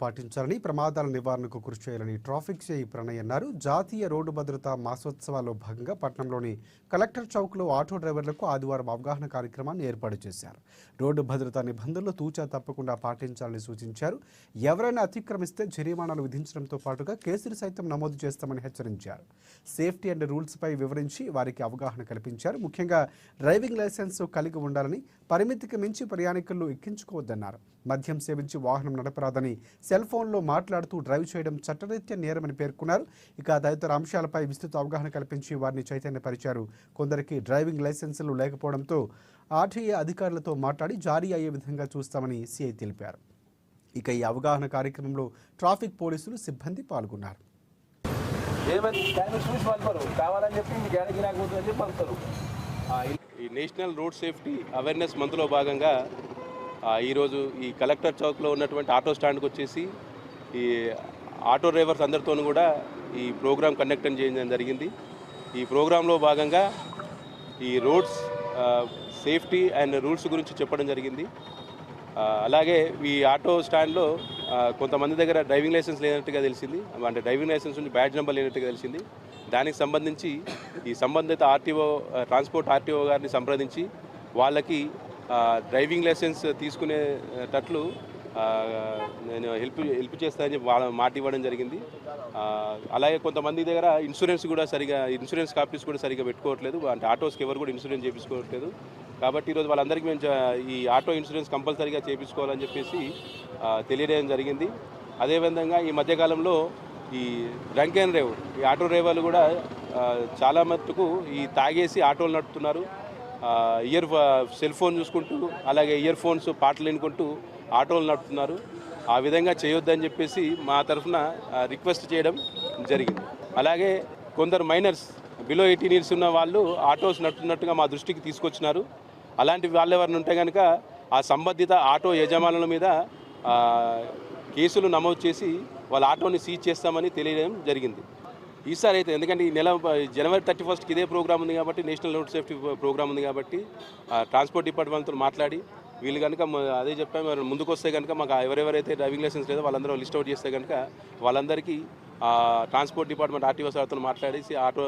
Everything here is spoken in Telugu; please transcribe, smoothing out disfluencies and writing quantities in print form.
పాటించాలని ప్రమాదాల నివారణకు కృషి చేయాలని ట్రాఫిక్ సిఐ ప్రణయ్ అన్నారు. జాతీయ రోడ్డు భద్రతా మాసోత్సవాల్లో భాగంగా పట్టణంలోని కలెక్టర్ చౌక్లో ఆటో డ్రైవర్లకు ఆదివారం అవగాహన కార్యక్రమాన్ని ఏర్పాటు చేశారు. రోడ్డు భద్రతా నిబంధనలు తూచా తప్పకుండా పాటించాలని సూచించారు. ఎవరైనా అతిక్రమిస్తే జరిమానాలు విధించడంతో పాటుగా కేసులు సైతం నమోదు చేస్తామని హెచ్చరించారు. సేఫ్టీ అండ్ రూల్స్పై వివరించి వారికి అవగాహన కల్పించారు. ముఖ్యంగా డ్రైవింగ్ లైసెన్స్ కలిగి ఉండాలని, పరిమితికి మించి ప్రయాణికులను ఎక్కించుకోవద్దన్నారు. మద్యం సేవించి వాహనం నడపరాదని, సెల్ ఫోన్లో మాట్లాడుతూ డ్రైవ్ చేయడం చట్టరీత్యా నేరమని పేర్కొన్నారు. ఇక తదితర అంశాలపై విస్తృత అవగాహన కల్పించి వారిని చైతన్యపరిచారు. కొందరికి డ్రైవింగ్ లైసెన్సులు లేకపోవడంతో ఆర్టీఏ అధికారులతో మాట్లాడి జారీ అయ్యే విధంగా చూస్తామని సిఐ తెలిపారు. ఇక ఈ అవగాహన కార్యక్రమంలో ట్రాఫిక్ పోలీసులు సిబ్బంది పాల్గొన్నారు. ఈ నేషనల్ రోడ్ సేఫ్టీ అవేర్నెస్ మంత్లో భాగంగా ఈరోజు ఈ కలెక్టర్ చౌక్లో ఉన్నటువంటి ఆటో స్టాండ్కి వచ్చేసి ఈ ఆటో డ్రైవర్స్ అందరితో కూడా ఈ ప్రోగ్రామ్ కండక్ట్ చేయడం జరిగింది. ఈ ప్రోగ్రాంలో భాగంగా ఈ రోడ్స్ సేఫ్టీ అండ్ రూల్స్ గురించి చెప్పడం జరిగింది. అలాగే ఈ ఆటో స్టాండ్లో కొంతమంది దగ్గర డ్రైవింగ్ లైసెన్స్ లేనట్టుగా తెలిసింది, అంటే డ్రైవింగ్ లైసెన్స్ నుంచి బ్యాడ్జ్ నెంబర్ లేనట్టుగా తెలిసింది. దానికి సంబంధించి ఈ సంబంధిత ట్రాన్స్పోర్ట్ ఆర్టీఓ గారిని సంప్రదించి వాళ్ళకి డ్రైవింగ్ లైసెన్స్ తీసుకునేటట్లు నేను హెల్ప్ చేస్తానని చెప్పి వాళ్ళ మాట ఇవ్వడం జరిగింది. అలాగే కొంతమంది దగ్గర ఇన్సూరెన్స్ కాపీస్ కూడా సరిగా పెట్టుకోవట్లేదు, అంటే ఆటోస్కి ఎవరు కూడా ఇన్సూరెన్స్ చేయించుకోవట్లేదు. కాబట్టి ఈరోజు వాళ్ళందరికీ మేము ఈ ఆటో ఇన్సూరెన్స్ కంపల్సరీగా చేయించుకోవాలని చెప్పేసి తెలియజేయడం జరిగింది. అదేవిధంగా ఈ మధ్యకాలంలో ఈ డ్రంక్ అండ్ డ్రైవ్, ఈ ఆటో డ్రైవర్లు కూడా చాలా మట్టుకు ఈ తాగేసి ఆటోలు నడుపుతున్నారు. సెల్ ఫోన్ చూసుకుంటూ, అలాగే ఇయర్ ఫోన్స్ పాటలు వినుకుంటూ ఆటోలు నడుపుతున్నారు. ఆ విధంగా చేయొద్దని చెప్పేసి మా తరఫున రిక్వెస్ట్ చేయడం జరిగింది. అలాగే కొందరు మైనర్స్ బిలో 18 years ఉన్న వాళ్ళు ఆటోస్ నడుపుతున్నట్టుగా మా దృష్టికి తీసుకొచ్చినారు. అలాంటి వాళ్ళు ఎవరిని ఉంటే కనుక ఆ సంబంధిత ఆటో యజమానుల మీద కేసులు నమోదు చేసి వాళ్ళ ఆటోని సీజ్ చేస్తామని తెలియడం జరిగింది. ఈసారి అయితే ఎందుకంటే ఈ నెల January 31st ఇదే ప్రోగ్రామ్ ఉంది కాబట్టి, నేషనల్ రోడ్ సేఫ్టీ ప్రోగ్రామ్ ఉంది కాబట్టి ట్రాన్స్పోర్ట్ డిపార్ట్మెంట్తో మాట్లాడి వీళ్ళు కనుక అదే చెప్పాము, ముందుకు వస్తే కనుక మాకు ఎవరెవరైతే డ్రైవింగ్ లైసెన్స్ లేదో వాళ్ళందరూ లిస్ట్ అవుట్ చేస్తే కనుక వాళ్ళందరికీ ట్రాన్స్పోర్ట్ డిపార్ట్మెంట్ ఆర్టీఓ సార్తో మాట్లాడేసి ఆటో